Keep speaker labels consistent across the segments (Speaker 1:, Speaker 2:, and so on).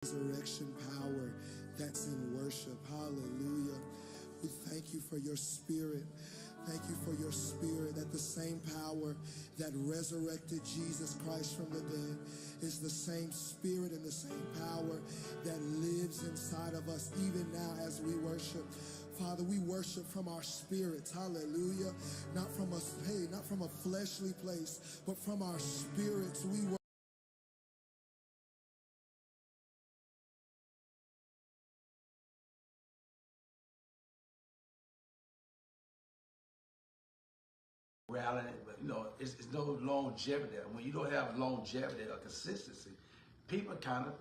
Speaker 1: Resurrection power that's in worship. Hallelujah. We thank you for your spirit. Thank you for your spirit, that the same power that resurrected Jesus Christ from the dead is the same spirit and the same power that lives inside of us even now as we worship. Father, we worship from our spirits. Hallelujah. Not from a fleshly place, but from our spirits. We worship.
Speaker 2: Reality, but it's no longevity. When you don't have longevity or consistency, people kind of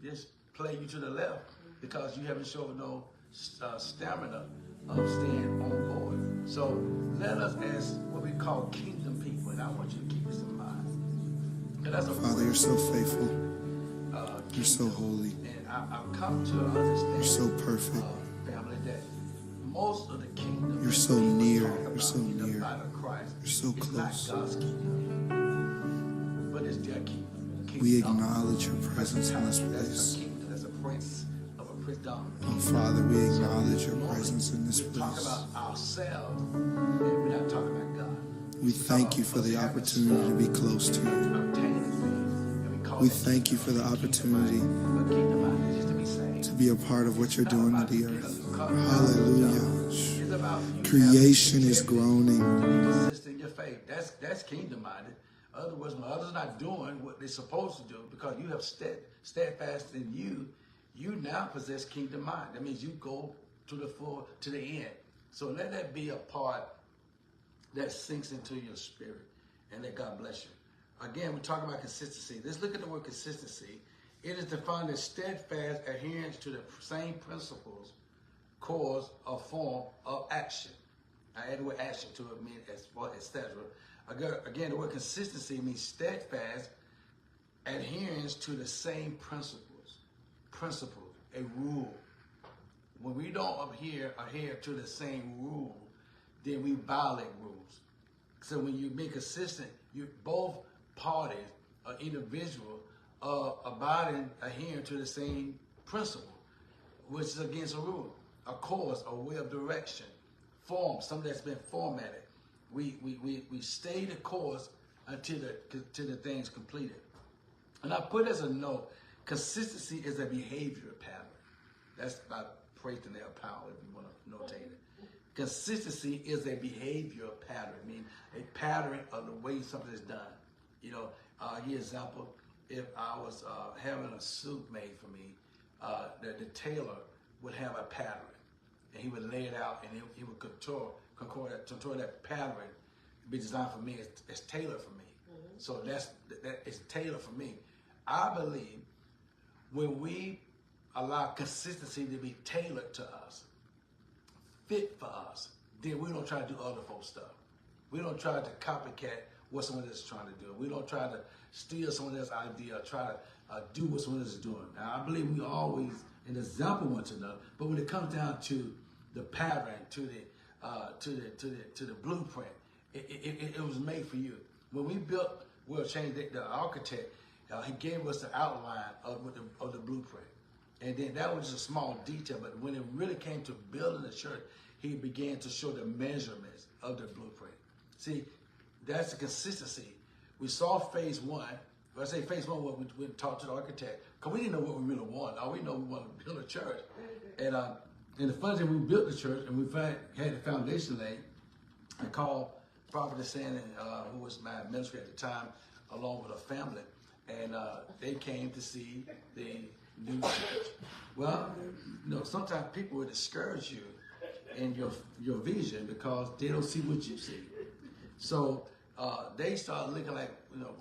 Speaker 2: just play you to the left because you haven't shown no stamina of staying on board. So let us, as what we call kingdom people, and I want you to keep this in mind.
Speaker 1: Father, you're so faithful. You're so holy.
Speaker 2: And I've come to understand.
Speaker 1: You're so perfect.
Speaker 2: Family, that most of the kingdom.
Speaker 1: You're so near. You're so near.
Speaker 2: Christ,
Speaker 1: you're so close.
Speaker 2: Not God's kingdom, but it's their kingdom.
Speaker 1: We acknowledge your presence in this place.
Speaker 2: That's a prince of a priestdom.
Speaker 1: Oh, Father, we acknowledge your presence in this place.
Speaker 2: We talk about ourselves, and we're not talking about God.
Speaker 1: We thank you for the opportunity to be close to you. We thank you for the opportunity to be a part of what you're doing in the earth. Hallelujah. Creation is groaning.
Speaker 2: In your faith. That's kingdom minded. In other words, when others are not doing what they're supposed to do because you have steadfast in you, you now possess kingdom mind. That means you go to the end. So let that be a part that sinks into your spirit, and let God bless you. Again, we're talking about consistency. Let's look at the word consistency. It is defined as steadfast adherence to the same principles, cause, or form of action. I add the word action to it, mean as well, etc. Again, the word consistency means steadfast adherence to the same principles, a rule. When we don't adhere to the same rule, then we violate rules. So when you be consistent, both parties or individual are adhering to the same principle, which is against a rule, a course, a way of direction, form, something that's been formatted. We stay the course until the thing's completed. And I put as a note, consistency is a behavior pattern. That's by Prophet Powell, if you want to notate it. Consistency is a behavior pattern, meaning a pattern of the way something is done. Here example, if I was having a suit made for me, the tailor would have a pattern, and he would lay it out, and he would contour that pattern, be designed for me, it's tailored for me. Mm-hmm. So that is tailored for me. I believe when we allow consistency to be tailored to us, fit for us, then we don't try to do other folks' stuff. We don't try to copycat what someone else is trying to do. We don't try to steal someone else's idea or try to do what someone else is doing. Now, I believe we always an example one to another, but when it comes down to the pattern, to the blueprint, it was made for you. When we built World Change, the architect, he gave us the outline of the blueprint. And then that was just a small detail, but when it really came to building the church, he began to show the measurements of the blueprint. See, that's the consistency. We saw phase one. When I say phase one, we talked to the architect, because we didn't know what we really wanted. All we know we wanted to build a church. And the funny thing, we built the church, and we had the foundation laid. I called Prophet Prathan, who was my administrator at the time, along with a family, and they came to see the new church. Well, sometimes people will discourage you in your vision because they don't see what you see. So they started looking like,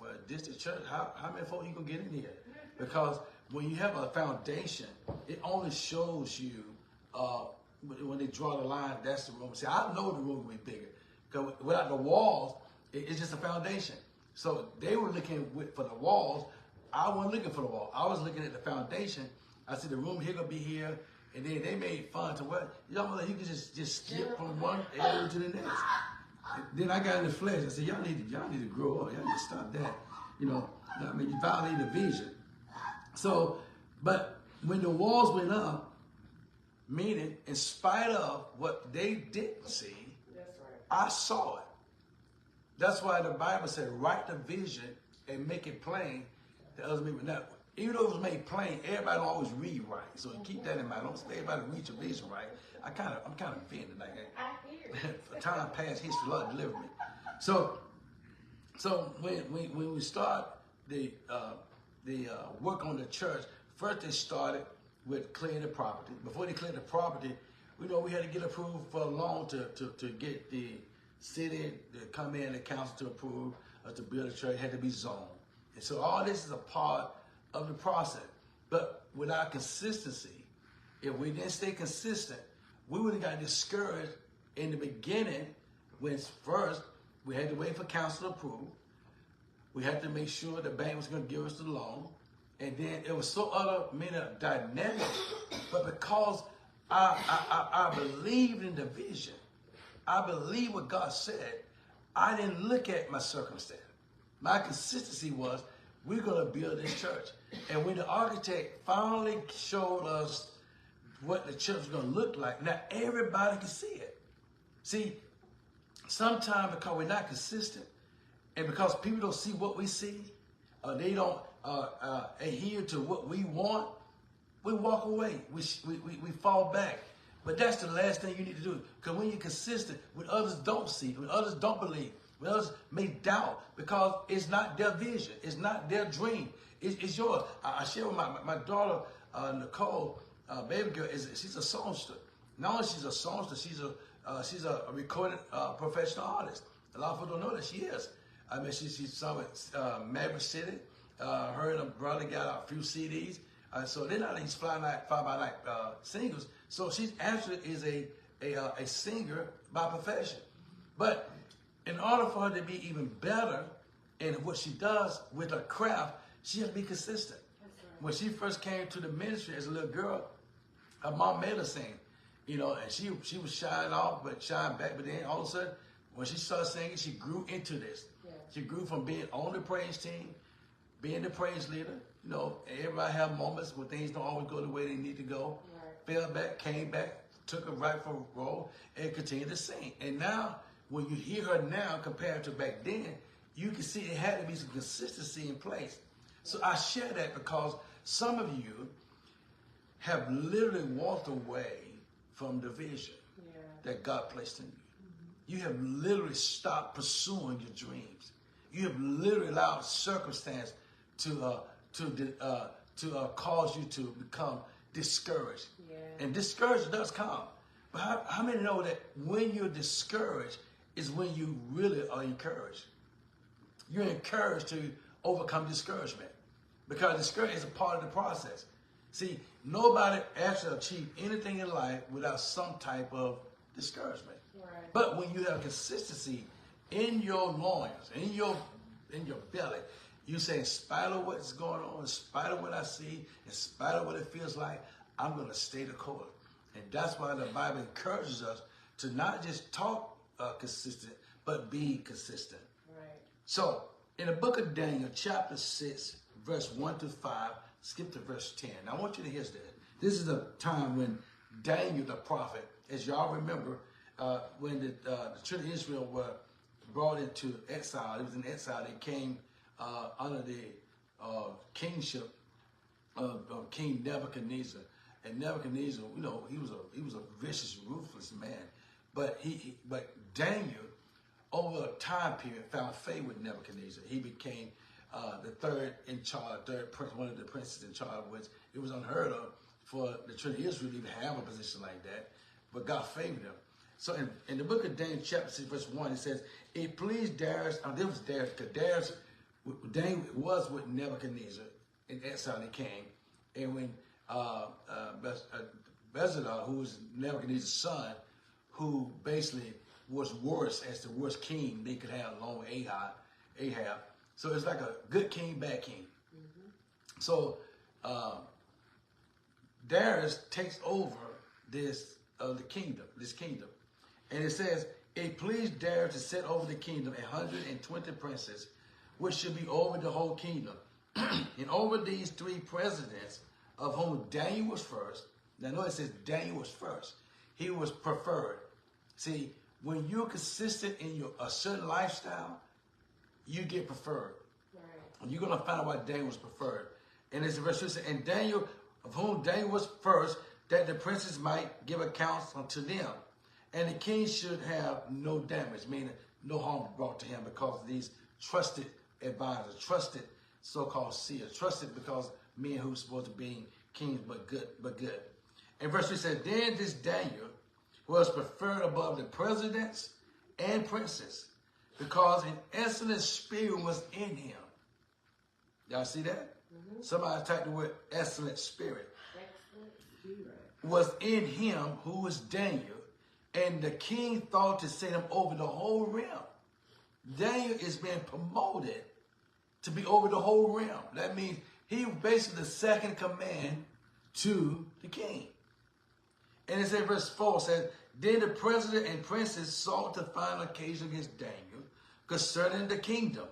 Speaker 2: well, this the church, how many folk you gonna get in here? Because when you have a foundation, it only shows you when they draw the line, that's the room. See, I know the room will be bigger because without the walls, it's just a foundation. So they were looking for the walls. I wasn't looking for the wall. I was looking at the foundation. I said the room here gonna be here, and then they made fun to what you can just skip from one area to the next. Then I got in the flesh. I said, y'all need to grow up. Y'all need to stop that. You violate the vision. So But when the walls went up, meaning in spite of what they didn't see, I saw it. That's why the Bible said, write the vision and make it plain to other people. Now, even though it was made plain, everybody don't always read right. So keep that in mind. Don't say everybody read your vision right. I'm kind of offended like that.
Speaker 3: I hear
Speaker 2: For time past history, Lord deliver me. So when we start the work on the church, first they started with clearing the property. Before they cleared the property, we had to get approved for a loan to get the city to come in, the council to approve to build a church. It had to be zoned. And so all this is a part of the process. But without consistency, if we didn't stay consistent, we would have got discouraged in the beginning when first we had to wait for council to approve. We had to make sure the bank was going to give us the loan. And then it was so many dynamics. But because I believed in the vision, I believe what God said, I didn't look at my circumstance. My consistency was, we're going to build this church. And when the architect finally showed us what the church was going to look like, now everybody can see it. See, sometimes because we're not consistent, and because people don't see what we see, or they don't adhere to what we want, we walk away. We fall back. But that's the last thing you need to do. Because when you're consistent, when others don't see, when others don't believe, when others may doubt, because it's not their vision, it's not their dream, it's yours. I share with my daughter, Nicole, baby girl, she's a songster. Not only she's a songster, she's a recorded professional artist. A lot of people don't know that she is. I mean, she's sung with Maverick City. Her and her brother got a few CDs. So they're not these fly-by-night singers. So she actually is a singer by profession. But in order for her to be even better in what she does with her craft, she has to be consistent. Right. When she first came to the ministry as a little girl, her mom made her sing, and she was shying off, but shying back. But then all of a sudden, when she started singing, she grew into this. Yeah. She grew from being on the praise team, being the praise leader. Everybody have moments where things don't always go the way they need to go. Right. Fell back, came back, took a rightful role, and continued to sing. And now, when you hear her now compared to back then, you can see it had to be some consistency in place. So I share that because some of you have literally walked away from the vision that God placed in you. Mm-hmm. You have literally stopped pursuing your dreams. You have literally allowed circumstance to cause you to become discouraged. Yeah. And discouragement does come. But how many know that when you're discouraged is when you really are encouraged? You're encouraged to overcome discouragement because discouragement is a part of the process. See, nobody actually achieved anything in life without some type of discouragement. Right. But when you have consistency in your loins, in your belly, you say, in spite of what's going on, in spite of what I see, in spite of what it feels like, I'm going to stay the course. And that's why the Bible encourages us to not just talk consistent, but be consistent. Right. So, in the book of Daniel, chapter 6, verse 1 to 5, skip to verse 10. Now, I want you to hear this. This is a time when Daniel, the prophet, as y'all remember, when the children of Israel were brought into exile. It was in exile. They came under the kingship of King Nebuchadnezzar. And Nebuchadnezzar, he was a vicious, ruthless man. But Daniel, over a time period, found favor with Nebuchadnezzar. He became the third in charge, one of the princes in charge, which it was unheard of for the children of Israel to even have a position like that. But God favored them. So in the book of Daniel, chapter 6, verse 1, it says, it pleased Darius, this was Darius, because Daniel was with Nebuchadnezzar in exile. He came. And when Bezalel, who was Nebuchadnezzar's son, who basically was worse as the worst king they could have along with Ahab. So it's like a good king, bad king. Mm-hmm. So Darius takes over this kingdom. And it says, it pleased Darius to set over the kingdom 120 princes, which should be over the whole kingdom. And over these 3 presidents, of whom Daniel was first. Now notice it says Daniel was first. He was preferred. See, when you're consistent in a certain lifestyle, you get preferred. Right. And you're going to find out why Daniel was preferred. And it's in verse 2, and Daniel, of whom Daniel was first, that the princes might give accounts unto them. And the king should have no damage, meaning no harm brought to him because of these trusted advisors, trusted so-called seers, trusted because men who were supposed to be kings but good. And verse 3 says, then this Daniel was preferred above the presidents and princes because an excellent spirit was in him. Y'all see that? Mm-hmm. Somebody typed the word excellent spirit. Excellent spirit. Was in him, who was Daniel, and the king thought to set him over the whole realm. Daniel is being promoted to be over the whole realm. That means he was basically the second command to the king. And it says, verse 4 says, then the president and princes sought to find occasion against Daniel concerning the kingdom.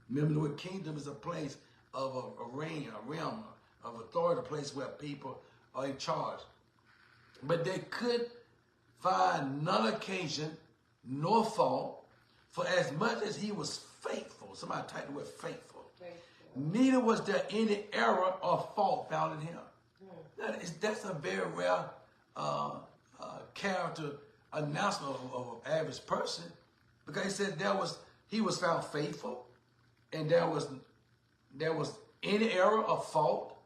Speaker 2: Remember, the word kingdom is a place of a realm of authority, a place where people are in charge. But they could find none occasion nor fault, for as much as he was faithful, somebody type the word faithful, neither was there any error or fault found in him. That's a very rare character announcement of an average person, because he said he was found faithful, and there was any error or fault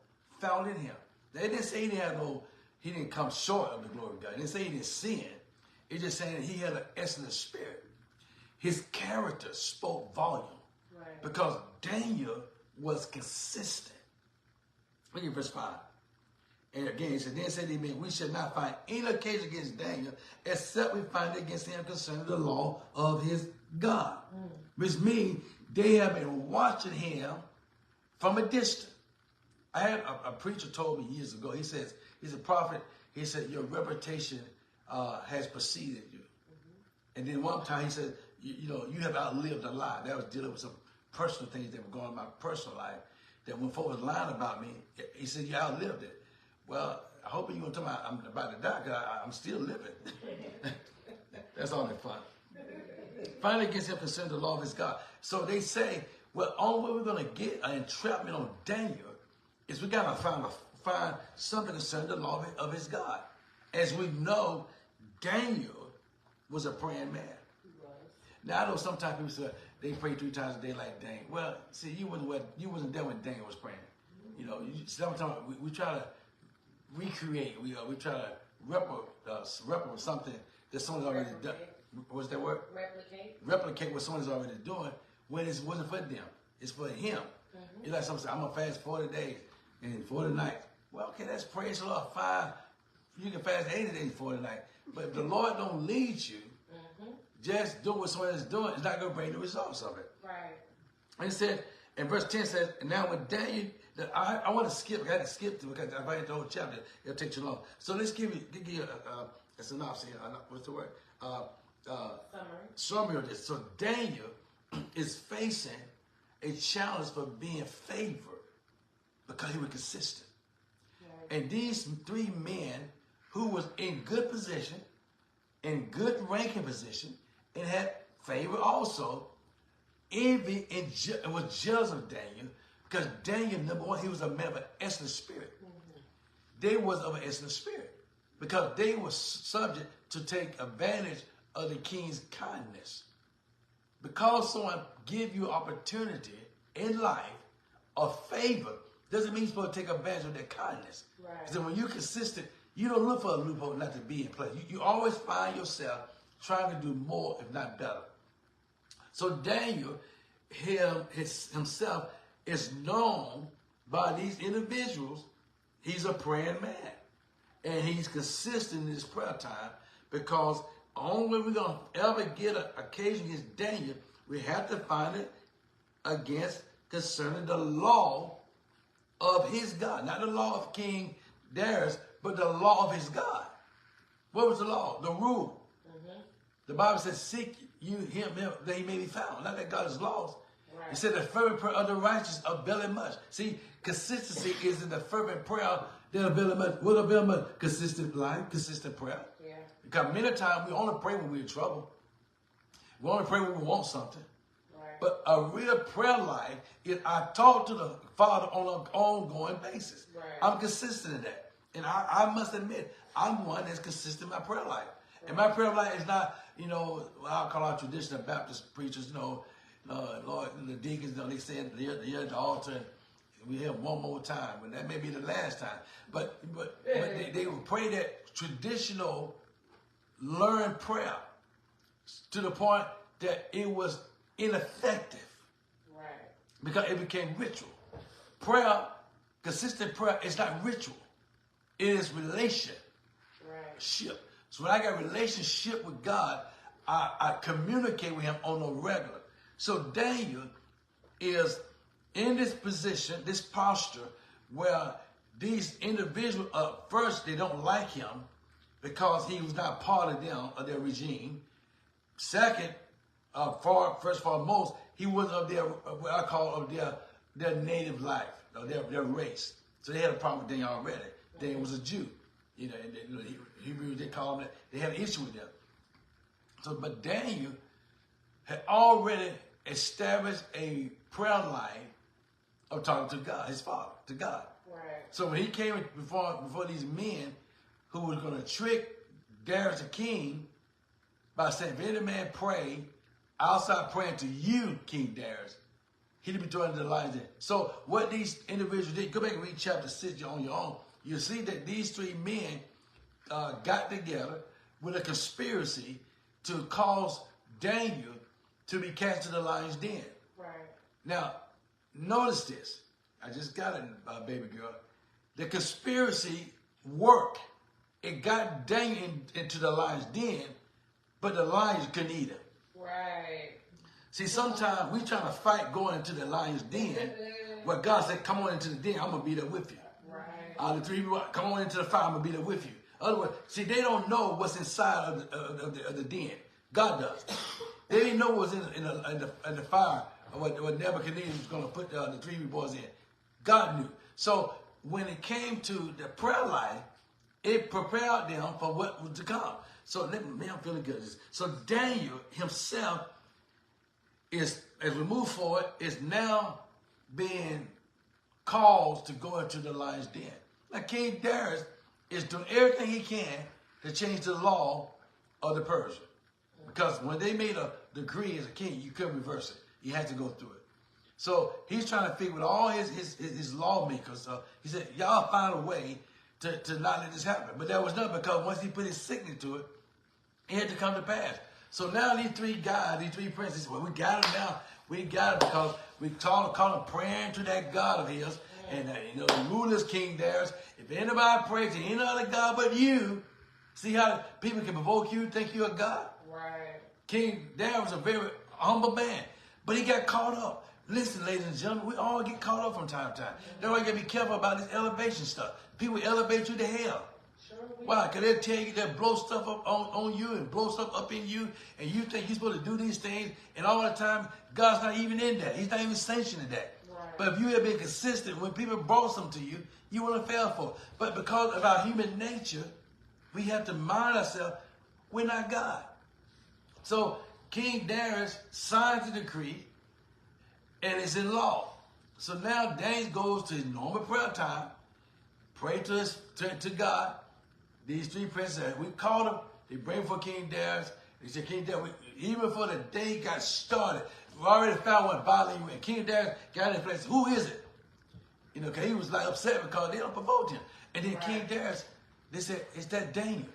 Speaker 2: found in him. They didn't say he didn't come short of the glory of God. They didn't say he didn't sin. It's just saying that he had an excellent spirit. His character spoke volume, right, because Daniel was consistent. Look at verse 5. And again, he said, then said he, we shall not find any occasion against Daniel, except we find it against him concerning the law of his God. Which means they have been watching him from a distance. I had a preacher told me years ago, he says, he's a prophet, he said, your reputation has preceded you. And then one time he said, you have outlived a lie. That was dealing with some personal things that were going on in my personal life, that when folks was lying about me, he said, you outlived it. Well, I hope you're going to tell me I'm about to die, because I'm still living. That's all in fun. Finally against him concerning the law of his God. So they say, well, only way we're going to get an entrapment on Daniel is we got to find something concerning the law of his God. As we know, Daniel was a praying man. Now, I know sometimes people say they pray 3 times a day like Daniel. Well, see, you wasn't there when Daniel was praying. Sometimes we try to recreate, we try to replicate something that someone's already done. What's that word? Replicate what someone's already doing when it wasn't for them. It's for him. It's like someone says, I'm going to fast 40 days and 40 nights. Well, okay, that's praise the Lord. 5, you can fast 80 days, 40 nights. But if the Lord don't lead you, just do what someone is doing, it's not going to bring the results of it. Right. And it said, and verse 10 says, and now when Daniel, I want to skip, I had to skip to, because if I had the whole chapter, it'll take too long. So let's give you a synopsis here. What's the word? Summary of this. So Daniel is facing a challenge for being favored because he was consistent. Right. And these 3 men who was in good position, in good ranking position, and had favor also, envy and was jealous of Daniel, because Daniel, number one, he was a man of an excellent spirit. They was of an excellent spirit because they were subject to take advantage of the king's kindness. Because someone give you opportunity in life or favor, doesn't mean you're supposed to take advantage of their kindness. Right. So when you're consistent, you don't look for a loophole not to be in place. You always find yourself trying to do more, if not better. So Daniel himself is known by these individuals. He's a praying man. And he's consistent in his prayer time, because only way we're going to ever get an occasion against Daniel, we have to find it against concerning the law of his God. Not the law of King Darius, but the law of his God. What was the law? The rule. The Bible says, seek you him that he may be found. Not that God is lost. Right. It said the fervent prayer of the righteous availeth much. See, consistency is in the fervent prayer They'll build a consistent life, consistent prayer.
Speaker 3: Yeah.
Speaker 2: Because many times we only pray when we're in trouble. We only pray when we want something.
Speaker 3: Right.
Speaker 2: But a real prayer life is I talk to the Father on an ongoing basis.
Speaker 3: Right.
Speaker 2: I'm consistent in that. And I must admit, I'm one that's consistent in my prayer life. Right. And my prayer life is not, what I'll call our traditional Baptist preachers, Lord, the deacons, they say they're at the altar and we have one more time, but that may be the last time. But they will pray that traditional learned prayer to the point that it was ineffective. Right. Because it became ritual. Prayer, consistent prayer, is not ritual. It is relationship. Right. So when I got a relationship with God, I communicate with him on a regular. So Daniel is in this position, this posture, where these individuals, first, they don't like him because he was not part of them, of their regime. Second, first foremost, he was of their, what I call of their native life, or their race. So they had a problem with Daniel already. Daniel was a Jew. Hebrews, they call him that. They had an issue with them. So, but Daniel had already established a prayer life of talking to God, his Father, to God. Right. So when he came before these men who were going to trick Darius the king by saying, if any man pray, I'll start praying to you, King Darius, he'd be thrown into the lion's den. So what these individuals did, go back and read chapter 6 on your own. You'll see that these three men got together with a conspiracy to cause Daniel to be cast to the lion's den. Right. Now, notice this. I just got it, baby girl. The conspiracy worked. It got Daniel into the lion's den, but the lions couldn't eat him. Right. See, sometimes we trying to fight going into the lion's den, where God said, come on into the den, I'm going to be there with you. Right. The three people, come on into the fire, I'm going to be there with you. In other words, see, they don't know what's inside of the den. God does. They didn't know what was in the fire, or what Nebuchadnezzar was going to put the three boys in. God knew. So when it came to the prayer life, it prepared them for what was to come. So man, I'm feeling good. So Daniel himself is, as we move forward, is now being called to go into the lion's den. Now King Darius is doing everything he can to change the law of the Persians. Because when they made a decree as a king, you couldn't reverse it. You had to go through it. So he's trying to figure with all his lawmakers. He said, y'all find a way to not let this happen. But that was not, because once he put his signature to it, it had to come to pass. So now these three guys, these three princes, well, we got him now. We got him because we call him praying to that God of his. And, the ruler's King Darius. If anybody prays to any other God but you, see how people can provoke you, think you're a God? Right. King Darius was a very humble man, but he got caught up. Listen, ladies and gentlemen, we all get caught up from time to time. That's why you got to be careful about this elevation stuff. People elevate you to hell. Sure. Why? Because they'll tell you, they'll blow stuff up on you and blow stuff up in you, and you think you're supposed to do these things, and all the time, God's not even in that. He's not even sanctioning that. Right. But if you have been consistent, when people brought something to you, you wouldn't fail for it. But because of our human nature, we have to mind ourselves, we're not God. So King Darius signs the decree, and it's in law. So now Daniel goes to his normal prayer time, pray to God. These three princes, we called them, they bring for King Darius. They said, King Darius, even before the day got started, we already found one violating you. And King Darius got in place. Who is it? Because he was like upset because they don't provoke him. And then King Darius, they said, is that Daniel?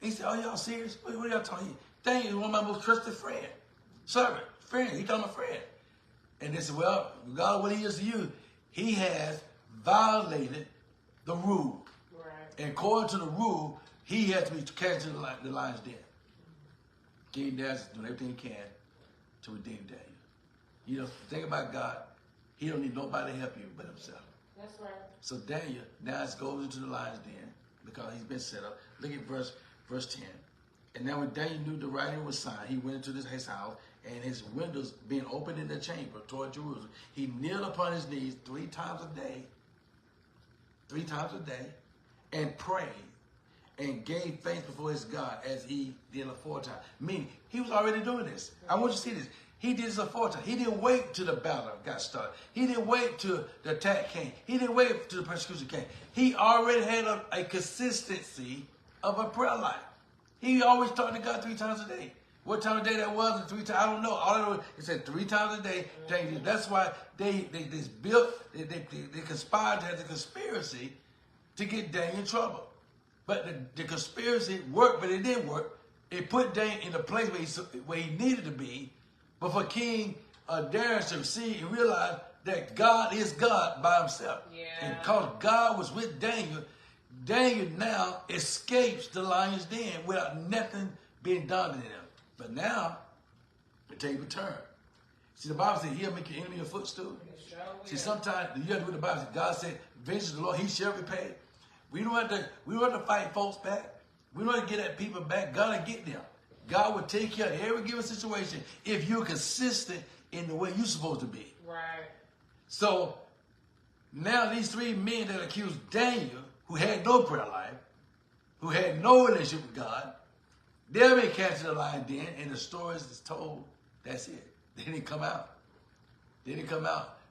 Speaker 2: He said, oh, y'all serious? What are y'all talking about? Daniel is one of my most trusted friends. Servant, friend. He called him a friend. And they said, well, regardless of what he is to you, he has violated the rule. Right. And according to the rule, he has to be cast to the lion's den. King Darius is doing everything he can to redeem Daniel. The thing about God, he don't need nobody to help you but himself. That's right. So Daniel now goes into the lion's den because he's been set up. Look at verse 10. And now when Daniel knew the writing was signed, he went into his house, and his windows being opened in the chamber toward Jerusalem. He kneeled upon his knees 3 times a day 3 times a day and prayed and gave thanks before his God as he did aforetime. Meaning, he was already doing this. I want you to see this. He did this aforetime. He didn't wait till the battle got started. He didn't wait till the attack came. He didn't wait till the persecution came. He already had a consistency of a prayer life. He always talked to God 3 times a day. What time of day that was, and 3 times, I don't know. All I know is it said 3 times a day. That's why they conspired to have the conspiracy to get Daniel in trouble. But the conspiracy worked, but it didn't work. It put Daniel in the place where he needed to be. But for King Darius to see and realize that God is God by himself. Yeah. And because God was with Daniel, Daniel now escapes the lion's den without nothing being done to him. But now, the table turn. See, the Bible says, he'll make your enemy a footstool. See, sometimes you have to read the Bible. God said, vengeance of the Lord, he shall repay. We don't have to fight folks back. We don't have to get at people back. God will get them. God will take care of every given situation if you're consistent in the way you're supposed to be.
Speaker 3: Right.
Speaker 2: So, now these 3 men that accused Daniel, who had no prayer life, who had no relationship with God, they'll be cast in the lion den, and the stories is told, that's it. They didn't come out.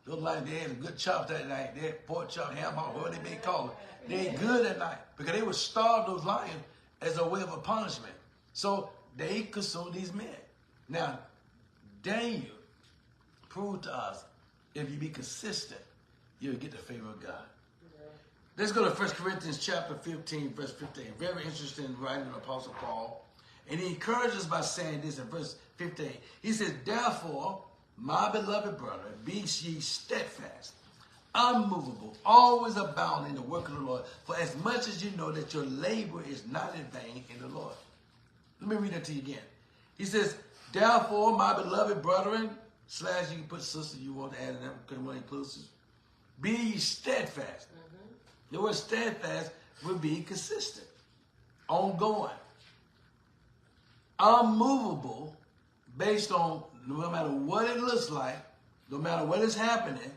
Speaker 2: Those lions, they had a good chop that night. They had pork chop, ham hock, whatever they may call it. They ate good that night because they would starve those lions as a way of a punishment. So they consumed these men. Now, Daniel proved to us, if you be consistent, you'll get the favor of God. Let's go to 1 Corinthians chapter 15, verse 15. Very interesting writing of Apostle Paul. And he encourages by saying this in verse 15. He says, therefore, my beloved brother, be ye steadfast, unmovable, always abounding in the work of the Lord, for as much as you know that your labor is not in vain in the Lord. Let me read that to you again. He says, therefore, my beloved brethren, / you can put sister, you want to add in that, because you want to include sister. Be ye steadfast. The word steadfast would be consistent, ongoing, unmovable, based on no matter what it looks like, no matter what is happening,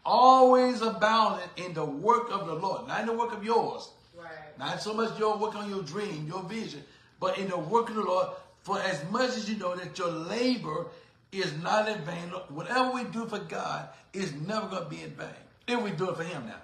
Speaker 2: always abounding in the work of the Lord, not in the work of yours, right. Not so much your work on your dream, your vision, but in the work of the Lord, for as much as you know that your labor is not in vain. Whatever we do for God is never going to be in vain, if we do it for him now.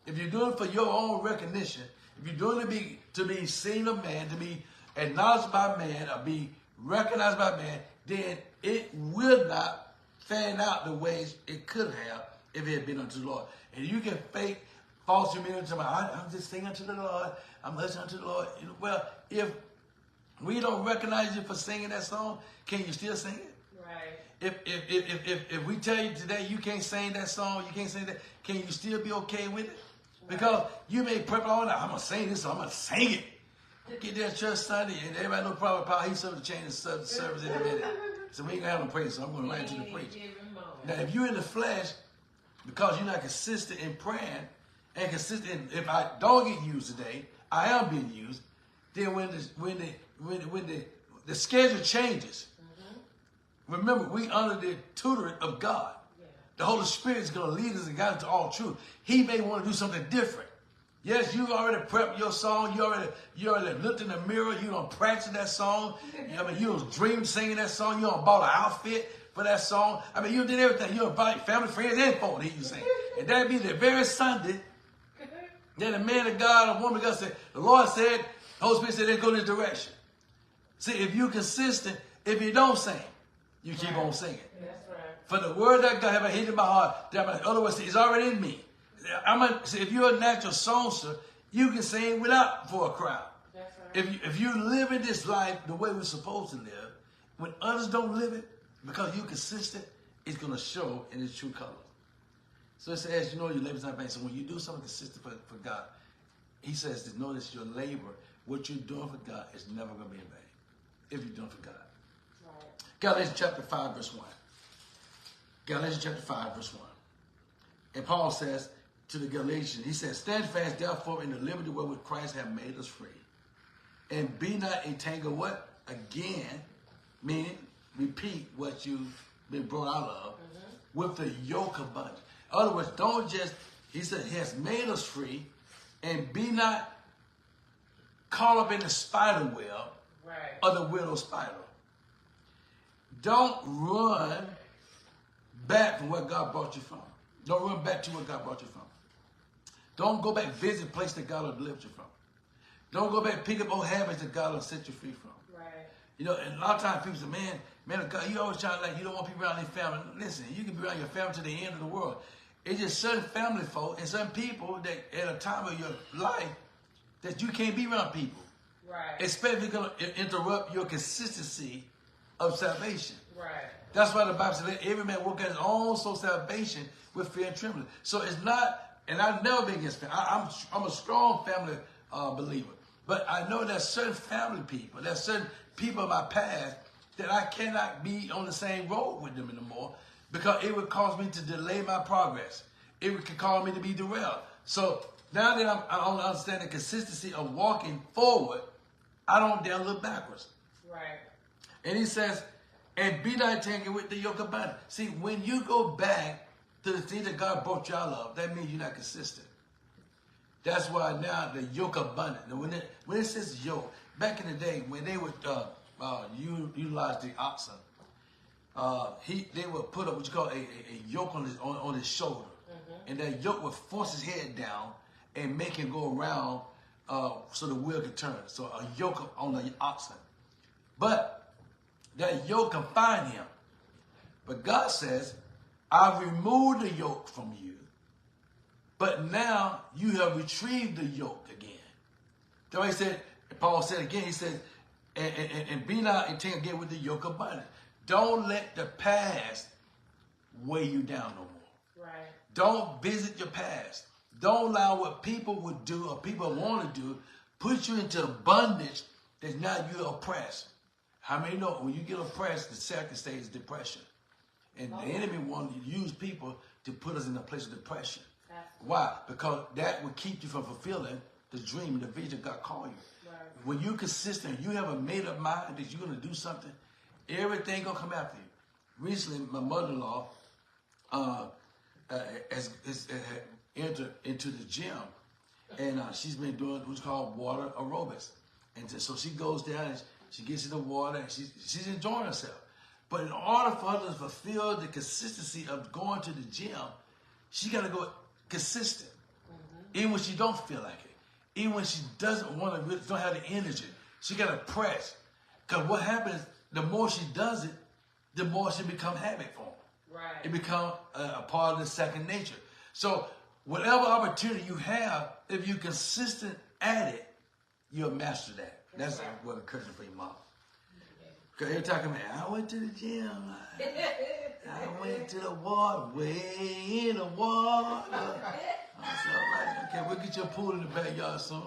Speaker 2: If you're doing it for your own recognition, if you're doing it to be seen of man, to be acknowledged by man, or be recognized by man, then it will not fan out the ways it could have if it had been unto the Lord. And you can fake false humility. I'm just singing unto the Lord. I'm listening to the Lord. Well, if we don't recognize you for singing that song, can you still sing it? Right. If we tell you today you can't sing that song, you can't sing that, can you still be okay with it? Because you may prep all night. I'm going to sing this song. I'm going to sing it. Get there church Sunday, and everybody know Prophet Powell. He's going to change the service in a minute. So we ain't going to have no praise, so I'm going to land to the preach. Now, if you're in the flesh, because you're not consistent in praying, and consistent, if I don't get used today, I am being used, then when the schedule changes, remember, we under the tutorage of God. The Holy Spirit is going to lead us and guide us to all truth. He may want to do something different. Yes, you've already prepped your song. You already looked in the mirror. You don't practice that song. You don't dream singing that song. You don't bought an outfit for that song. You did everything. You invite family, friends, and phone to hear you sing. And that'd be the very Sunday that a man of God, a woman of God said, the Lord said, the Holy Spirit said, let's go this direction. See, if you're consistent, if you don't sing, you keep on singing. That's right. For the word that God have hidden in my heart, in other words, it's already in me. If you're a natural songster, you can sing without for a crowd. That's right. If you live in this life the way we're supposed to live, when others don't live it, because you're consistent, it's going to show in its true colors. So it says, you know, your labor is not vain. So when you do something consistent for God, he says to notice your labor, what you're doing for God is never going to be in vain. If you're doing for God. Right. Galatians chapter 5, verse 1. Galatians chapter 5, verse 1. And Paul says to the Galatians, he says, stand fast, therefore, in the liberty wherewith Christ hath made us free. And be not entangled, what? Again, meaning, repeat what you've been brought out of, with the yoke of bondage. In other words, don't just He said, he has made us free, and be not caught up in the spider web or the widow spider. Don't run back from where God brought you from. Don't run back to where God brought you from. Don't go back visit the place that God will deliver you from. Don't go back pick up old habits that God will set you free from. Right. You know, and a lot of times people say, man, God, you always trying like you don't want people around your family. Listen, you can be around your family to the end of the world. It's just certain family folk and certain people that at a time of your life that you can't be around people. Right. Especially if you're going to interrupt your consistency of salvation. Right. That's why the Bible says, let every man work out his own soul salvation with fear and trembling. So it's not, and I've never been against family. I'm a strong family believer. But I know there's certain family people, there's certain people in my past that I cannot be on the same road with them anymore because it would cause me to delay my progress. It could cause me to be derailed. So now that I understand the consistency of walking forward, I don't dare look backwards. Right. And he says, and be not entangled with the yoke of bondage. See, when you go back to the things that God brought you out of, that means you're not consistent. That's why now the yoke of bondage. When it says yoke, back in the day when they would utilize the oxen, they would put up what you call a yoke on his shoulder, and that yoke would force his head down and make him go around so the wheel could turn. So a yoke on the oxen, but that yoke confined him. But God says, "I removed the yoke from you, but now you have retrieved the yoke again." That's why he said, Paul said again, he says, and be not entangled again with the yoke of bondage. Don't let the past weigh you down no more. Right. Don't visit your past. Don't allow what people would do or people want to do put you into bondage that now you're oppressed. How many know when you get oppressed, the second stage is depression? And the enemy wants to use people to put us in a place of depression. Why? Because that will keep you from fulfilling the dream, the vision God called you. Right. When you're consistent, you have a made-up mind that you're going to do something, everything going to come after you. Recently, my mother-in-law has entered into the gym, and she's been doing what's called water aerobics. And so she goes down and she gets in the water, and she's enjoying herself. But in order for her to fulfill the consistency of going to the gym, she got to go consistent. Even when she don't feel like it. Even when she doesn't want to, don't have the energy. She got to press. Because what happens, the more she does it, the more she become habit for her. Right. It becomes a part of the second nature. So whatever opportunity you have, if you're consistent at it, you'll master that. That's what encouragement for your mom. Because every time I went to the gym, I went to the water, way in the water. I said, all right, okay, we'll get you a pool in the backyard soon.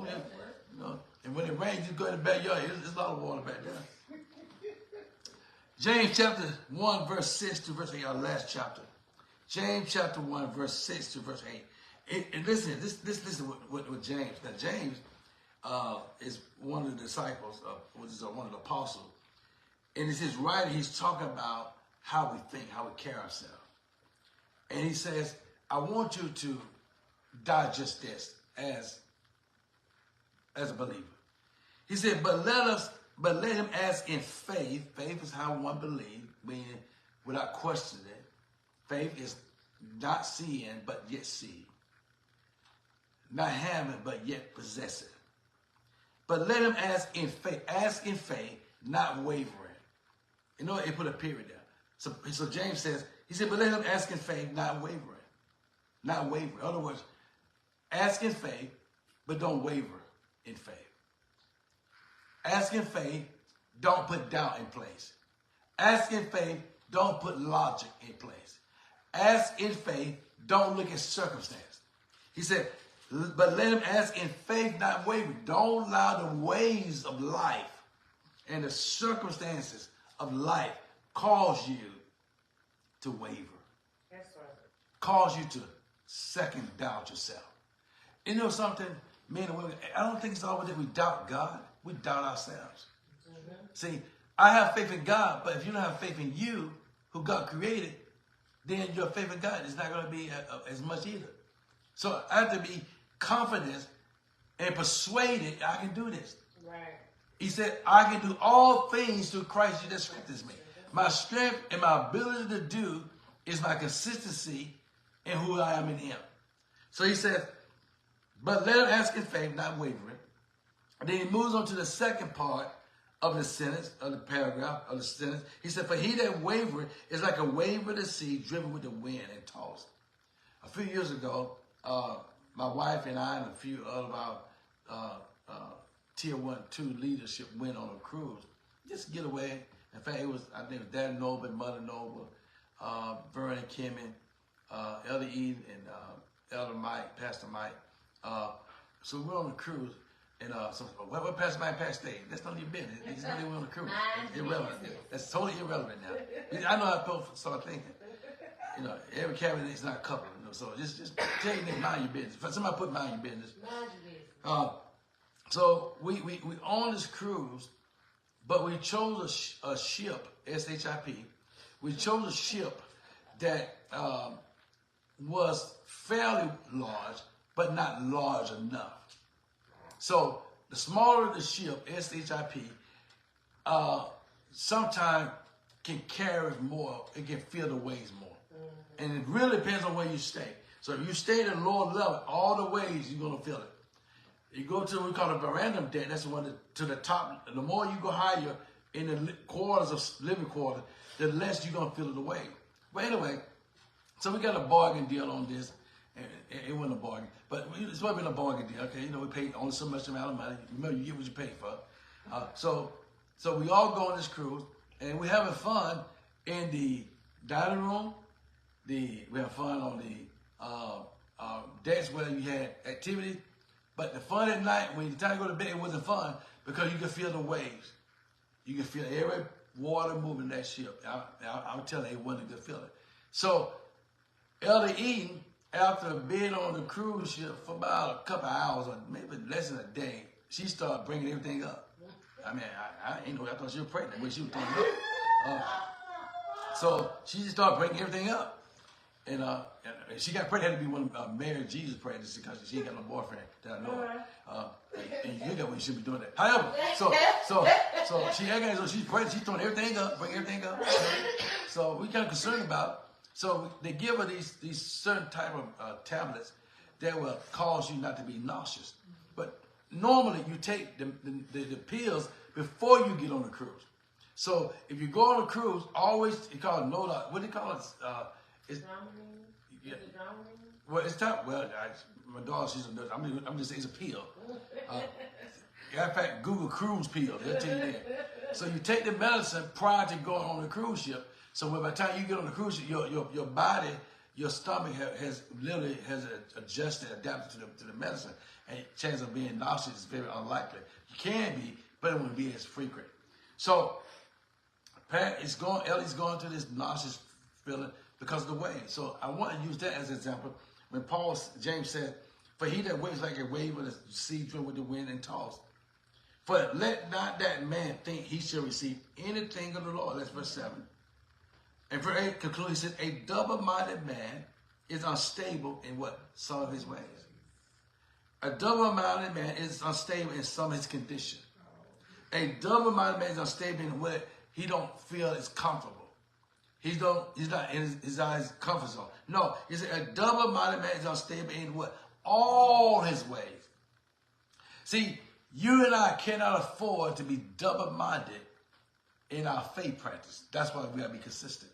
Speaker 2: You know, and when it rains, you go in the backyard. There's a lot of water back there. James chapter 1, verse 6 to verse 8, our last chapter. James chapter 1, verse 6 to verse 8. And listen, listen with James. Now, James is one of the disciples, one of the apostles. And it's his writing, he's talking about how we think, how we carry ourselves. And he says, I want you to digest this as a believer. He said, but let him ask in faith. Faith is how one believes, meaning without questioning it. Faith is not seeing, but yet seeing. Not having, but yet possessing. But let him ask in faith. Ask in faith, not wavering. You know, it put a period there. So James says, he said, but let him ask in faith, not wavering. Not wavering. In other words, ask in faith, but don't waver in faith. Ask in faith, don't put doubt in place. Ask in faith, don't put logic in place. Ask in faith, don't look at circumstance. He said, but let him ask in faith, not wavering. Don't allow the waves of life and the circumstances of life cause you to waver. That's right. Cause you to second doubt yourself. You know something, men and women, I don't think it's always that we doubt God. We doubt ourselves. Mm-hmm. See, I have faith in God, but if you don't have faith in you, who God created, then your faith in God is not going to be as much either. So I have to be confident and persuaded I can do this.
Speaker 3: Right.
Speaker 2: He said, I can do all things through Christ that strengthens me. My strength and my ability to do is my consistency in who I am in him. So he said, but let him ask in faith, not wavering. And then he moves on to the second part of the sentence, of the paragraph, of the sentence. He said, for he that wavereth is like a wave of the sea driven with the wind and tossed. A few years ago, my wife and I and a few of our Tier 1, 2 leadership went on a cruise. Just get away. In fact, it was, I think it was Dad Nova and Mother Nova, Vern and Kimmy, Elder Eden and Elder Mike, Pastor Mike. So we were on the cruise, and what Pastor Mike passed day? That's none of your business. It's really on the cruise. It's irrelevant. That's totally irrelevant now. I know how people start thinking. Every cabinet is not covered. So just tell you niggas mind your business. If somebody put mind your business.
Speaker 3: Mind your business.
Speaker 2: So we on this cruise, but we chose a ship, SHIP. We chose a ship that was fairly large, but not large enough. So the smaller the ship, SHIP, sometimes can carry more. It can feel the waves more. And it really depends on where you stay. So if you stay at a lower level, all the waves, you're going to feel it. You go to what we call a veranda deck. That's the one to the top. The more you go higher in the quarters of living quarters, the less you're going to feel the wave. But anyway, so we got a bargain deal on this. And it wasn't a bargain, but it's not been a bargain deal. Okay, we paid only so much amount of money. Remember, you get what you pay for. So we all go on this cruise, and we're having fun in the dining room. We have fun on the decks where you had activity. But the fun at night, when you time to go to bed, it wasn't fun because you could feel the waves. You could feel every water moving that ship. I'm telling you, it wasn't a good feeling. So Elder Eden, after being on the cruise ship for about a couple of hours or maybe less than a day, she started bringing everything up. I mean, I thought she was pregnant when she was throwing up. So she just started bringing everything up. And she got pregnant, had to be one of Mary Jesus pregnancy because she ain't got no boyfriend that I know of. And you got when you should be doing that. However, so she had, so she's pregnant, she's throwing everything up, bringing everything up. So we kind of concerned about it. So they give her these certain type of tablets that will cause you not to be nauseous. But normally you take the pills before you get on the cruise. So if you go on a cruise, always you call it what do you call it? It's yeah. Well, it's time. Well, my daughter, she's a nurse. I'm just saying it's a pill. In fact, Google cruise pill. They'll tell you that. So you take the medicine prior to going on the cruise ship. So by the time you get on the cruise ship, your body, your stomach has adjusted, adapted to the medicine, and chance of being nauseous is very unlikely. You can be, but it won't be as frequent. So Ellie's going through this nauseous feeling because of the wave. So I want to use that as an example. When James said, for he that waves like a wave of the sea driven with the wind and tossed. For let not that man think he shall receive anything of the Lord. That's verse 7. And verse 8 concludes, he said, a double-minded man is unstable in what? Some of his ways. A double-minded man is unstable in some of his condition. A double-minded man is unstable in what he don't feel is comfortable. He's not in his comfort zone. No, he said a double-minded man is unstable in what? All his ways. See, you and I cannot afford to be double-minded in our faith practice. That's why we got to be consistent.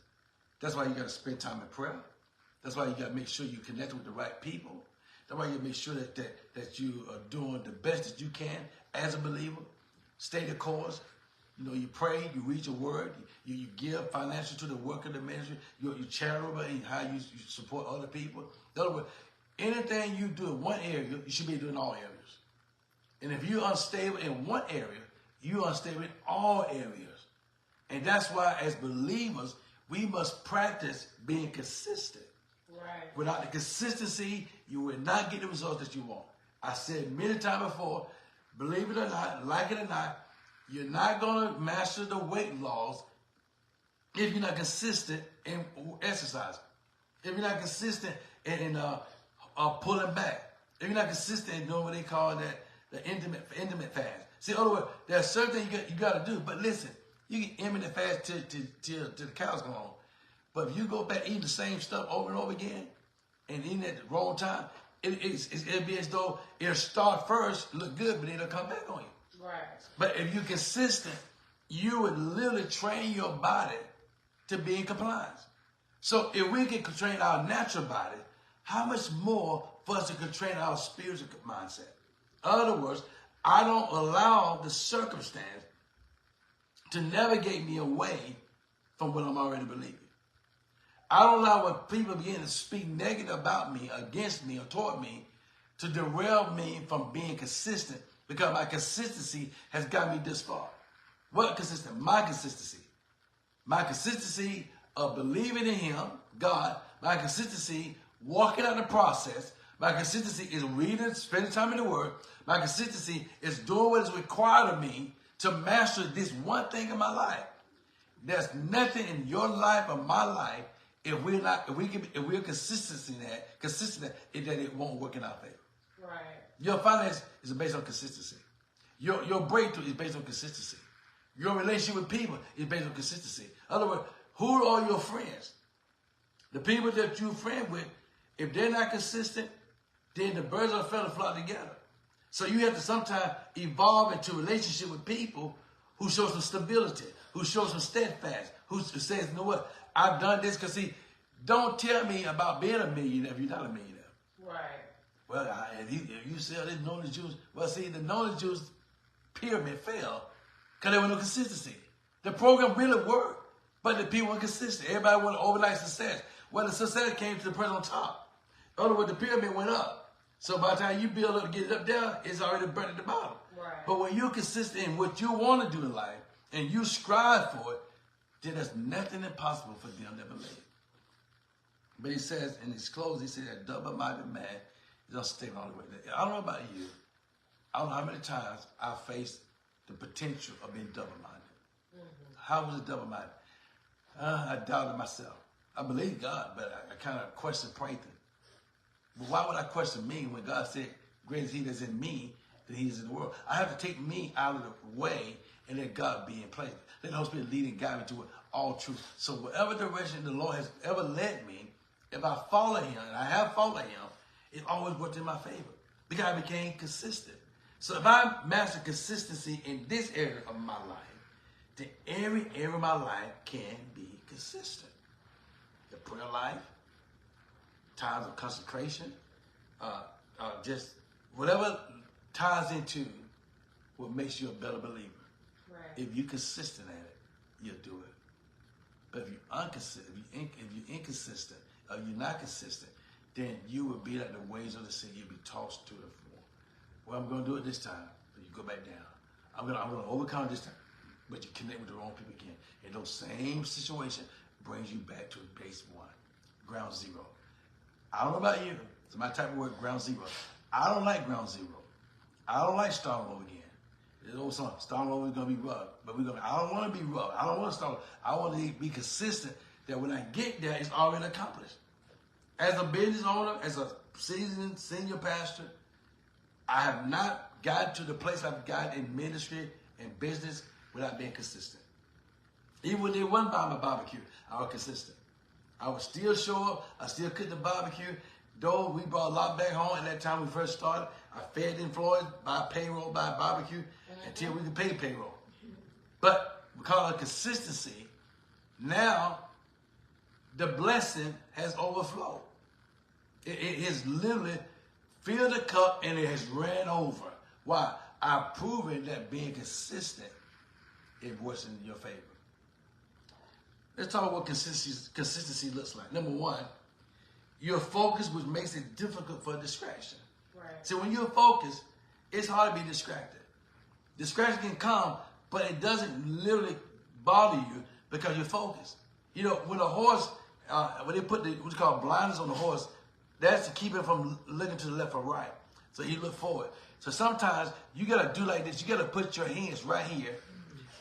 Speaker 2: That's why you got to spend time in prayer. That's why you got to make sure you connect with the right people. That's why you got to make sure that you are doing the best that you can as a believer. Stay the course. You pray, you read your word, you give financial to the work of the ministry, you're charitable in how you support other people. In other words, anything you do in one area, you should be doing all areas. And if you're unstable in one area, you're unstable in all areas. And that's why as believers, we must practice being consistent.
Speaker 3: Right.
Speaker 2: Without the consistency, you will not get the results that you want. I said many times before, believe it or not, like it or not, you're not going to master the weight loss if you're not consistent in exercise. If you're not consistent in pulling back. If you're not consistent in doing what they call that the intimate fast. See, in other words, there are certain things you got to do. But listen, you can intermittent fast till the cows come home. But if you go back eating the same stuff over and over again and eating at the wrong time, it'll be as though it'll start first, look good, but then it'll come back on you.
Speaker 3: Right.
Speaker 2: But if you're consistent, you would literally train your body to be in compliance. So if we can train our natural body, how much more for us to train our spiritual mindset? In other words, I don't allow the circumstance to navigate me away from what I'm already believing. I don't allow when people begin to speak negative about me, against me, or toward me, to derail me from being consistent, because my consistency has got me this far. What consistent? My consistency. My consistency of believing in Him, God. My consistency walking out the process. My consistency is reading, spending time in the Word. My consistency is doing what is required of me to master this one thing in my life. There's nothing in your life or my life if we're consistent in that it won't work in our favor.
Speaker 3: Right.
Speaker 2: Your finance is based on consistency. Your breakthrough is based on consistency. Your relationship with people is based on consistency. In other words, who are your friends? The people that you're friends with, if they're not consistent, then the birds of a feather flock together. So you have to sometimes evolve into a relationship with people who show some stability, who show some steadfast, who says, you know what, I've done this. Because see, don't tell me about being a millionaire if you're not a millionaire.
Speaker 3: Right.
Speaker 2: Well, if you sell this knowledge juice, well, see, the knowledge juice pyramid fell because there was no consistency. The program really worked, but the people weren't consistent. Everybody wanted overnight success. Well, the success came to the person on top. In other words, the pyramid went up. So by the time you build up to get it up there, it's already burnt at the bottom.
Speaker 3: Right.
Speaker 2: But when you're consistent in what you want to do in life and you strive for it, then there's nothing impossible for them that believe. But he says in his close, he said that double-minded man is unstable all the way. I don't know about you. I don't know how many times I faced the potential of being double-minded. Mm-hmm. How was it double-minded? I doubted myself. I believed God, but I kind of questioned Prathan. But why would I question me when God said, greater is He that's in me than He is in the world? I have to take me out of the way and let God be in place. Let the Holy Spirit lead and guide me to all truth. So whatever direction the Lord has ever led me, if I follow Him, and I have followed Him, it always worked in my favor because I became consistent. So if I master consistency in this area of my life, then every area of my life can be consistent. The prayer life, times of consecration, just whatever ties into what makes you a better believer.
Speaker 3: Right.
Speaker 2: If you're consistent at it, you'll do it. But if you're inconsistent, if you're inconsistent, or you're not consistent, then you will be like the waves of the sea. You'll be tossed to and fro. Well, I'm going to do it this time, but you go back down. I'm going to overcome this time, but you connect with the wrong people again. And those same situation brings you back to base one, ground zero. I don't know about you. It's my type of word, ground zero. I don't like ground zero. I don't like starting over again. There's old song, starting over is going to be rough. But I don't want to be rough. I don't want to start. I want to be consistent that when I get there, it's already accomplished. As a business owner, as a seasoned senior pastor, I have not gotten to the place I've gotten in ministry and business without being consistent. Even when they wasn't buying my barbecue, I was consistent. I would still show up. I still cook the barbecue. Though we brought a lot back home at that time we first started, I fed in Florida, by payroll, by barbecue, until we could pay payroll. But because of consistency, now the blessing has overflowed. It has literally filled the cup and it has ran over. Why? I've proven that being consistent, it works in your favor. Let's talk about what consistency looks like. Number one, you're focused, which makes it difficult for distraction.
Speaker 3: Right.
Speaker 2: So when you're focused, it's hard to be distracted. Distraction can come, but it doesn't literally bother you because you're focused. You know, when a horse, when they put what's called blinders on the horse, that's to keep it from looking to the left or right. So you look forward. So sometimes you got to do like this. You got to put your hands right here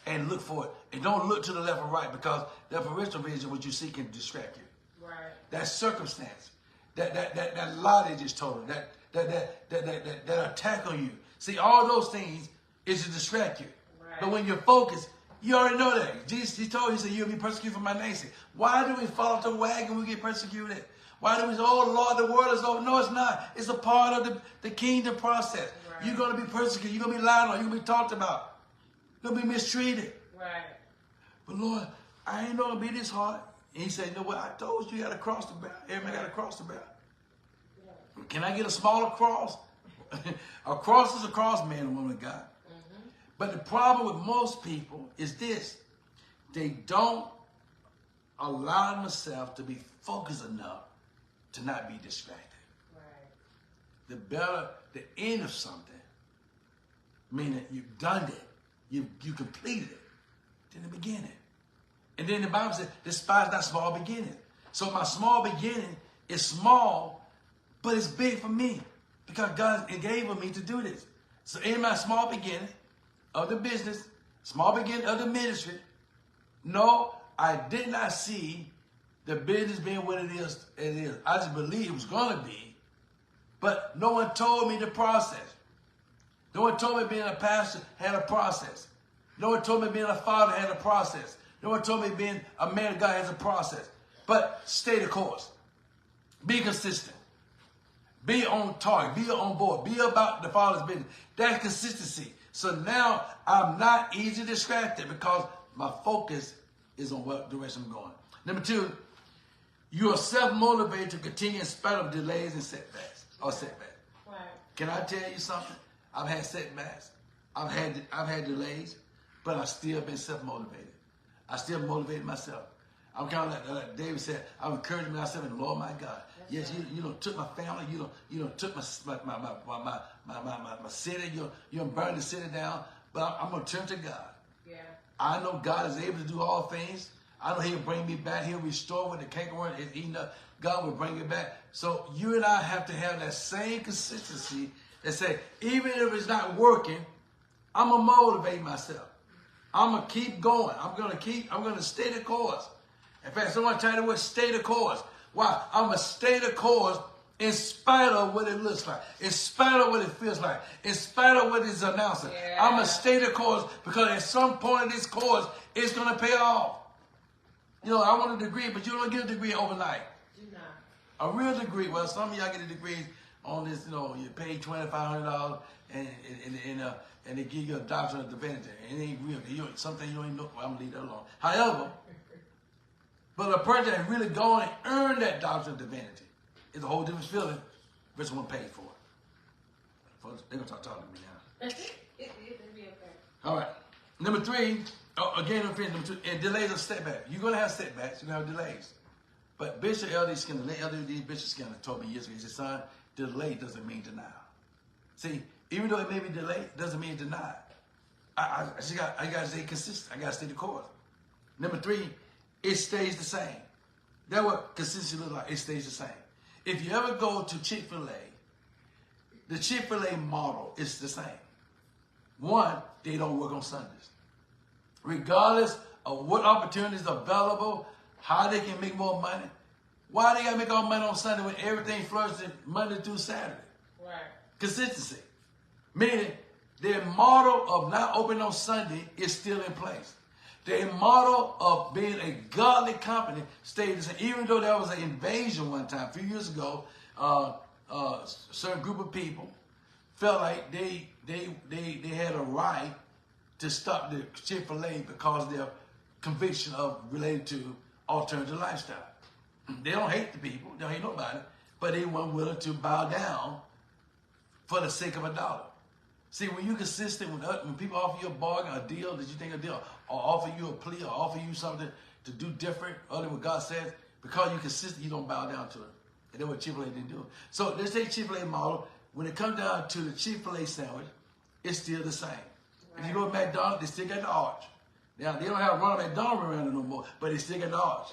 Speaker 2: and look forward. And don't look to the left or right because the peripheral vision, what you see, can distract you.
Speaker 3: Right.
Speaker 2: That's circumstance. that lie they just told her, that attack on you. See, all those things is to distract you.
Speaker 3: Right.
Speaker 2: But when you're focused, you already know that. Jesus, he told you, he said, you'll be persecuted for my name's sake. Why do we fall off the wagon when we get persecuted? Why do we say, oh, Lord, the world is over? No, it's not. It's a part of the kingdom process. Right. You're going to be persecuted. You're going to be lied on. You're going to be talked about. You're going to be mistreated.
Speaker 3: Right.
Speaker 2: But, Lord, I ain't going to be this hard. And he said, you know what? I told you got to cross the barrel. Everybody got to cross the barrel. Yeah. Can I get a smaller cross? A cross is a cross, man and woman of God. Mm-hmm. But the problem with most people is this. They don't allow themselves to be focused enough to not be distracted. Right. The better the end of something, meaning you've done it, you completed it, than the beginning. And then the Bible says, despise not small beginning. So my small beginning is small, but it's big for me because God gave me to do this. So in my small beginning of the business, small beginning of the ministry, no, I did not see the business being what it is. I just believed it was going to be, but no one told me the process. No one told me being a pastor had a process. No one told me being a father had a process. No one told me being a man of God has a process. But stay the course. Be consistent. Be on target. Be on board. Be about the Father's business. That's consistency. So now I'm not easily distracted because my focus is on what direction I'm going. Number 2, you are self-motivated to continue in spite of delays and setbacks. Or setbacks.
Speaker 3: Right.
Speaker 2: Can I tell you something? I've had setbacks. I've had delays, but I've still been self-motivated. I still motivated myself. I'm kind of like David said, I'm encouraging myself in the Lord my God. That's yes, right. you took my family, you took my city, you burned the city down, but I'm gonna turn to God. Yeah. I know God is able to do all things. I know He'll bring me back. He'll restore what the cankerworm is eating up. God will bring it back. So you and I have to have that same consistency that say, even if it's not working, I'm gonna motivate myself. I'm gonna keep going. I'm gonna stay the course. In fact, someone tell you what, stay the course. Why? I'm gonna stay the course in spite of what it looks like, in spite of what it feels like, in spite of what it's announcing. Yeah. I'm gonna stay the course because at some point in this course, it's gonna pay off. You know, I want a degree, but you don't get a degree overnight. Do not. A real degree. Well, some of y'all get a degree on this. You know, you pay $2,500 and they give you a doctorate of divinity. It ain't real. Something you don't even know. Well, I'm gonna leave that alone. However, but a person that really gone and earned that doctorate of divinity is a whole different feeling versus one paid for it. Folks, they're gonna talk to me now. All right. Number 3, again, number 2, and delays or setbacks. You're gonna have setbacks. You're gonna have delays. But Bishop L.D. Skinner, Bishop Skinner told me years ago, he said, son, delay doesn't mean denial. See, even though it may be delayed, doesn't mean denied. I got to stay consistent. I got to stay the course. Number 3, it stays the same. That's what consistency looks like. It stays the same. If you ever go to Chick-fil-A, the Chick-fil-A model is the same. One, they don't work on Sundays. Regardless of what opportunities are available, how they can make more money. Why they got to make all money on Sunday when everything flourishes Monday through Saturday? Right. Consistency. Meaning, their model of not opening on Sunday is still in place. Their model of being a godly company stayed the same. Even though there was an invasion one time, a few years ago, a certain group of people felt like they had a right to stop the Chick-fil-A because of their conviction of related to alternative lifestyle. They don't hate the people, they don't hate nobody, but they weren't willing to bow down for the sake of a dollar. See, when you're consistent with when people offer you a bargain, a deal that you think a deal, or offer you a plea, or offer you something to do different other than what God says, because you're consistent, you don't bow down to it. And that's what Chick-fil-A didn't do. So let's take Chick-fil-A model. When it comes down to the Chick-fil-A sandwich, it's still the same. Right. If you go to McDonald's, they still got the arch. Now, they don't have Ronald McDonald around it no more, but they still got the arch.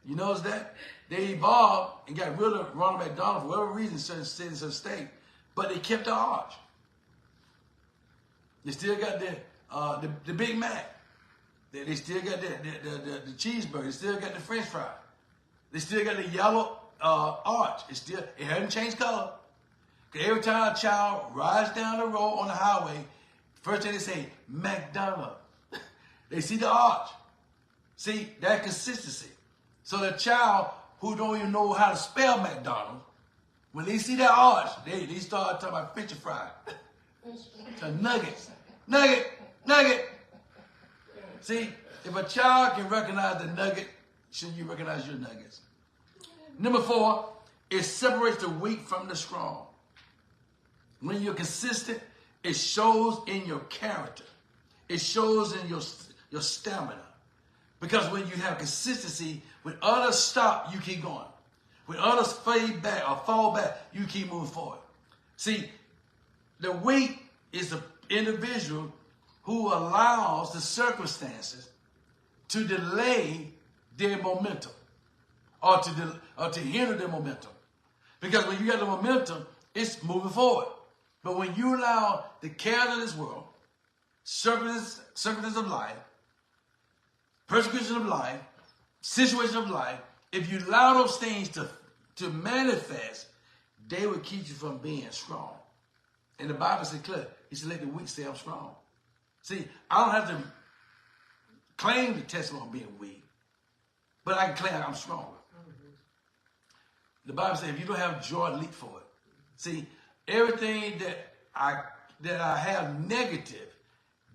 Speaker 2: You notice that? They evolved and got rid of Ronald McDonald for whatever reason, certain cities, certain states, but they kept the arch. They still got the Big Mac. They still got the cheeseburger. They still got the French fry. They still got the yellow arch. It hasn't changed color. Because every time a child rides down the road on the highway, first thing they say, McDonald. They see the arch. See, that consistency. So the child who don't even know how to spell McDonald's, when they see that arch, they start talking about French fry. So nuggets. Nugget. See, if a child can recognize the nugget, shouldn't you recognize your nuggets? Number 4, it separates the weak from the strong. When you're consistent, it shows in your character. It shows in your stamina. Because when you have consistency, when others stop, you keep going. When others fade back or fall back, you keep moving forward. See, the weak is the individual who allows the circumstances to delay their momentum or to hinder their momentum. Because when you got the momentum, it's moving forward. But when you allow the cares of this world, circumstances of life, persecution of life, situation of life, if you allow those things to manifest, they will keep you from being strong. And the Bible said clear, he said, let the weak say I'm strong. See, I don't have to claim the testimony of being weak, but I can claim I'm stronger. The Bible says if you don't have joy, leap for it. See, everything that I have negative,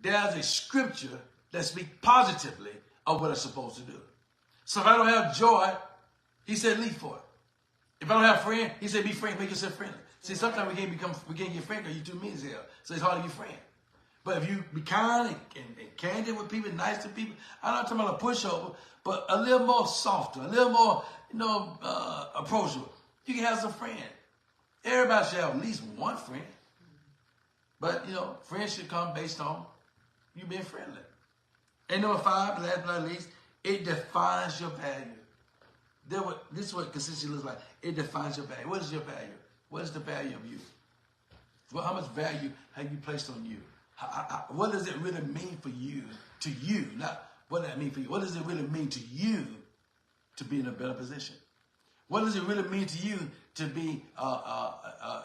Speaker 2: there's a scripture that speaks positively of what I'm supposed to do. So if I don't have joy, he said leap for it. If I don't have friends, he said be friendly, make yourself friendly. See, sometimes we can't get friends because you're too mean as hell. So it's hard to be friends. But if you be kind and candid with people, nice to people, I'm not talking about a pushover, but a little more softer, a little more, approachable. You can have some friends. Everybody should have at least one friend. But, friends should come based on you being friendly. And number 5, last but not least, it defines your value. This is what consistency looks like. It defines your value. What is your value? What is the value of you? Well, how much value have you placed on you? What does it really mean for you, to you? Not what does that mean for you. What does it really mean to you to be in a better position? What does it really mean to you to be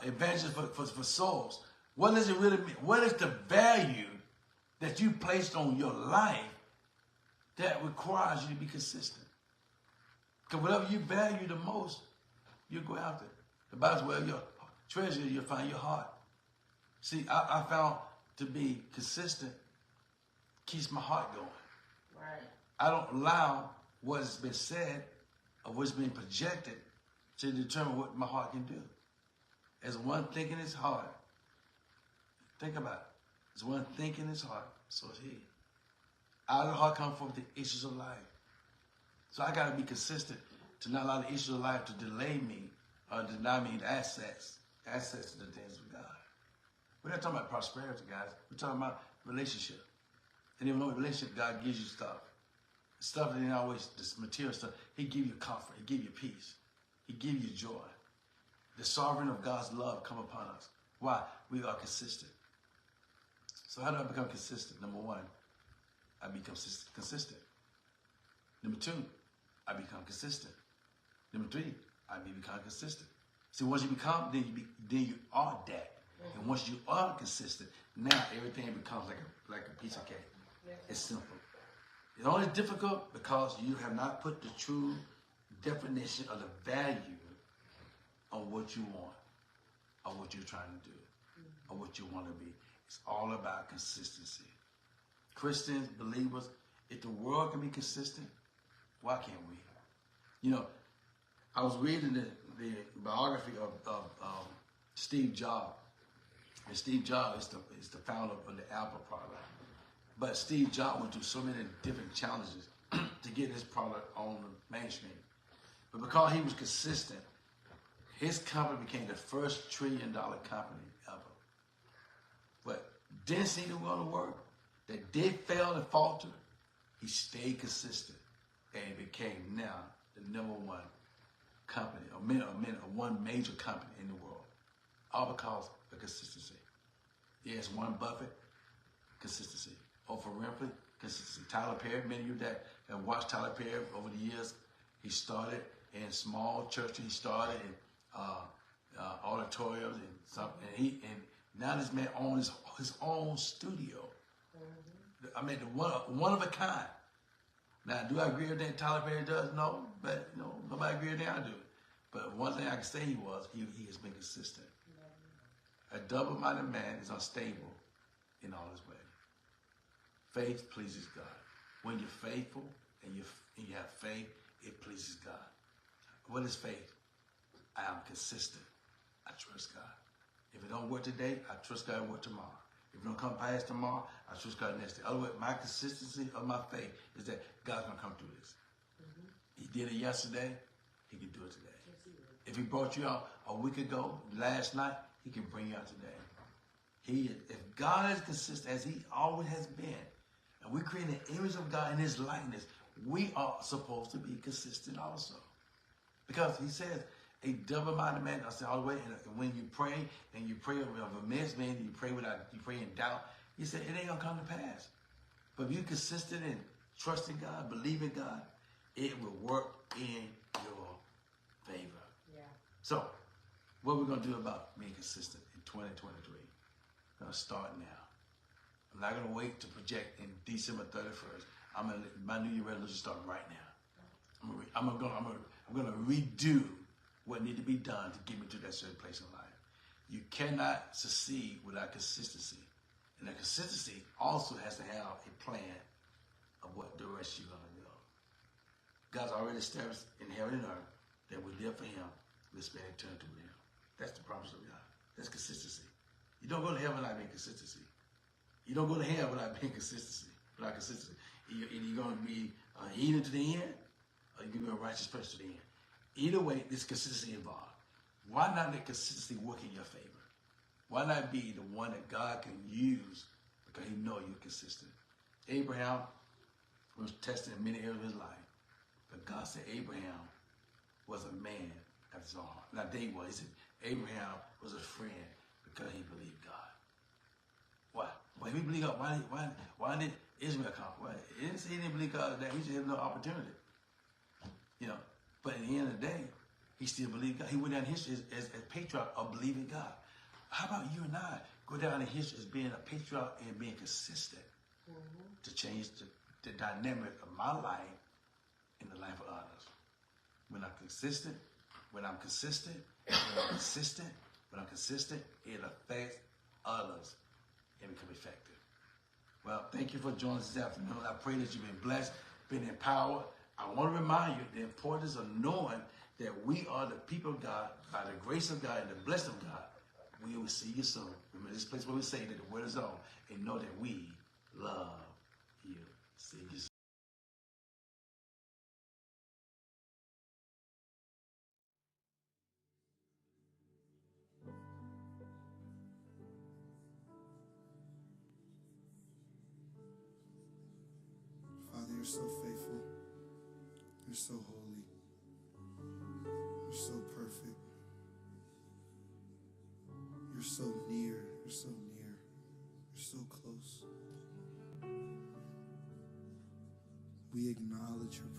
Speaker 2: evangelist for souls? What does it really mean? What is the value that you placed on your life that requires you to be consistent? Because whatever you value the most, you go after it. The Bible says, well, your treasure, you'll find your heart. See, I found to be consistent keeps my heart going.
Speaker 3: Right.
Speaker 2: I don't allow what's been said or what's been projected to determine what my heart can do. As one thinking his heart, think about it. As one thinking his heart, so is he. Out of the heart come forth the issues of life. So I got to be consistent to not allow the issues of life to delay me or deny me the access to the things of God. We're not talking about prosperity, guys. We're talking about relationship. And even though relationship, God gives you stuff. Stuff that ain't always this material stuff. He give you comfort. He give you peace. He give you joy. The sovereign of God's love come upon us. Why? We are consistent. So how do I become consistent? Number 1, I become consistent. Number 2, I become consistent. Number 3, I become consistent. See, once you become, then you are that. And once you are consistent, now everything becomes like a piece of cake. It's simple. It's only difficult because you have not put the true definition of the value on what you want, or what you're trying to do, or what you want to be. It's all about consistency. Christians, believers, if the world can be consistent, why can't we? I was reading the biography of Steve Jobs. And Steve Jobs is the founder of the Apple product. But Steve Jobs went through so many different challenges to get his product on the mainstream. But because he was consistent, his company became the first $1 trillion company ever. But didn't seem to want to work. That did fail and falter. He stayed consistent and became now the number 1 company, or one major company in the world. All because of consistency. Yes, Warren Buffett, consistency. Oprah Winfrey, consistency. Tyler Perry, many of you that have watched Tyler Perry over the years, he started in small churches. He started in auditoriums and something. And now this man owns his own studio. I mean, one of a kind. Now, do I agree with that Tyler Perry does? No, but nobody agree with that. I do. But one thing I can say he has been consistent. A double-minded man is unstable in all his ways. Faith pleases God. When you're faithful and you have faith, it pleases God. What is faith? I am consistent. I trust God. If it don't work today, I trust God it will work tomorrow. If it don't come past tomorrow, I trust God next day. Otherwise, my consistency of my faith is that God's going to come through this. He did it yesterday. He can do it today. If he brought you out a week ago, last night, he can bring you out today. If God is consistent as he always has been, and we create an image of God in his likeness, we are supposed to be consistent also. Because he says, a double-minded man, I say all the way, and when you pray, and you pray with a mess, man, you pray in doubt, he said, it ain't going to come to pass. But if you're consistent in trusting God, believing God, it will work in your favor. Yeah. So, what we're going to do about being consistent in 2023? We're going to start now. I'm not going to wait to project in December 31st. I'm going to let my New Year resolution start right now. I'm going to redo what needs to be done to get me to that certain place in life. You cannot succeed without consistency. And that consistency also has to have a plan of what direction you're going to go. God's already established in heaven and earth that we live for him, we spend eternity with him. That's the promise of God. That's consistency. You don't go to heaven without being consistency. You don't go to hell without being consistency. Without consistency. You're going to be heathen to the end, or you're going to be a righteous person to the end. Either way, there's consistency involved. Why not let consistency work in your favor? Why not be the one that God can use because he knows you're consistent? Abraham was tested in many areas of his life, but God said Abraham was a man after his own heart. Not David was. He said Abraham was a friend because he believed God. Why? When he believed God, why did Israel come? Well, he didn't say he didn't believe God that he just had no opportunity. But at the end of the day, he still believed God. He went down in history as a patriarch of believing God. How about you and I go down in history as being a patriarch and being consistent to change the dynamic of my life and the life of others? When I'm consistent, it affects others and become effective. Well, thank you for joining us this afternoon. I pray that you've been blessed, been empowered. I want to remind you the importance of knowing that we are the people of God, by the grace of God and the blessing of God. We will see you soon. Remember this place where we say that the word is on, and know that we love you. See you soon.
Speaker 1: Father, you're so faithful. You're so holy. You're so perfect. You're so near. You're so near. You're so close. We acknowledge your presence.